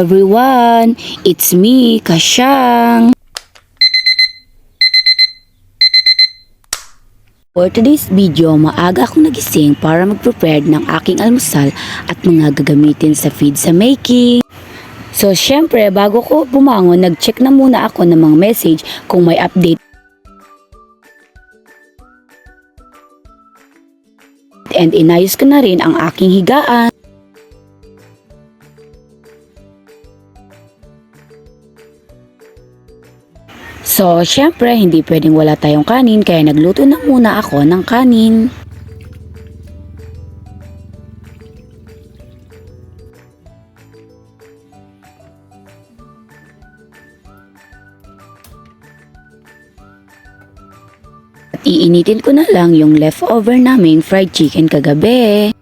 everyone! It's me, Kasyang! For today's video, maaga akong nagising para mag-prepare ng aking almusal at mga gagamitin sa feed sa making. So syempre, bago ko bumangon, nag-check na muna ako ng mga message kung may update. And inayos ko na rin ang aking higaan. So, syempre, hindi pwedeng wala tayong kanin, kaya nagluto na muna ako ng kanin. At iinitin ko na lang yung leftover naming fried chicken kagabi.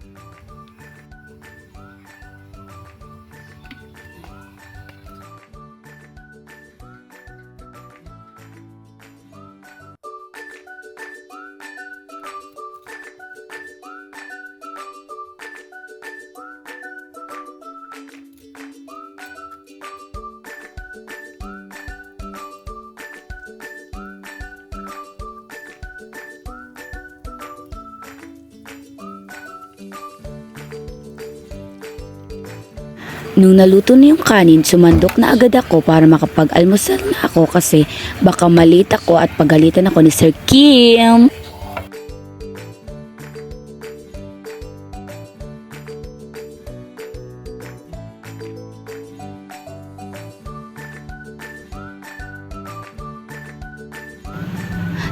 Nung naluto na yung kanin, sumandok na agad ako para makapag-almusal na ako kasi baka malit ako at pagalitan ako ni Sir Kim.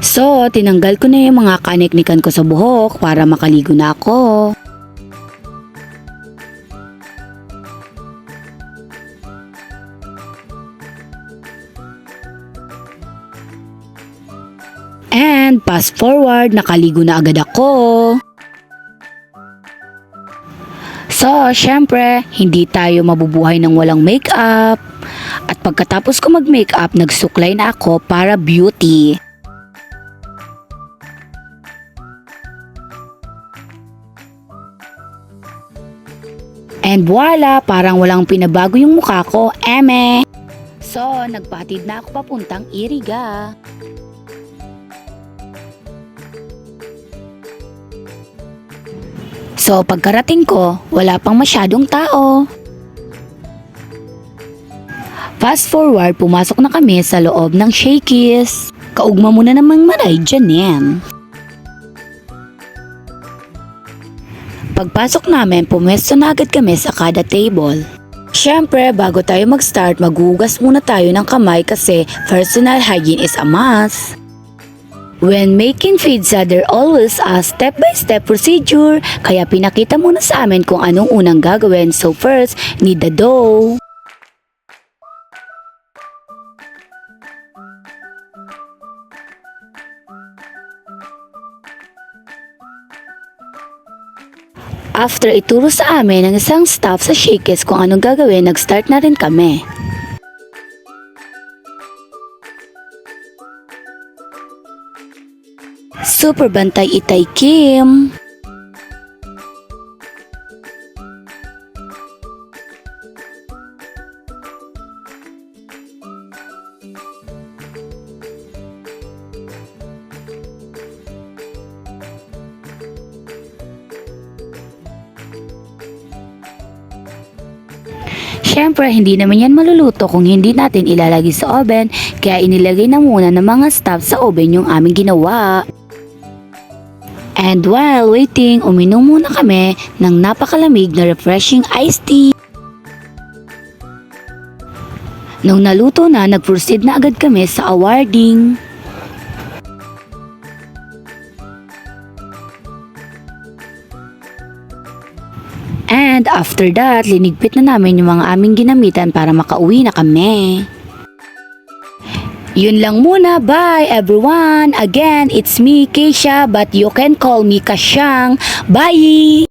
So, tinanggal ko na yung mga kaniknikan ko sa buhok para makaligo na ako. And fast forward, nakaligo na agad ako. So, syempre, hindi tayo mabubuhay ng walang makeup. At pagkatapos ko mag-makeup, nagsuklay na ako para beauty. And voila, parang walang pinabago yung mukha ko, eme. So, nagpatid na ako papuntang Iriga. So pagkarating ko, wala pang masyadong tao. Fast forward, pumasok na kami sa loob ng Shakey's. Kaugma muna namang maray dyan yan. Pagpasok namin, pumwesto na agad kami sa kada table. Siyempre, bago tayo mag-start, maghugas muna tayo ng kamay kasi personal hygiene is a must. When making pizza, there always a step-by-step procedure, kaya pinakita muna sa amin kung anong unang gagawin. So first, knead the dough. After ituro sa amin ng isang staff sa Shakey's kung anong gagawin, nag-start na rin kami. Super bantay itay Kim. Siyempre, hindi naman yan maluluto kung hindi natin ilalagay sa oven, kaya inilagay na muna ng mga staff sa oven yung aming ginawa. And while waiting, uminom muna kami ng napakalamig na refreshing iced tea. Nung naluto na, nag-proceed na agad kami sa awarding. And after that, linigpit na namin yung mga aming ginamitan para makauwi na kami. Yun lang muna, bye everyone! Again, it's me, Keisha, but you can call me Kasyang. Bye!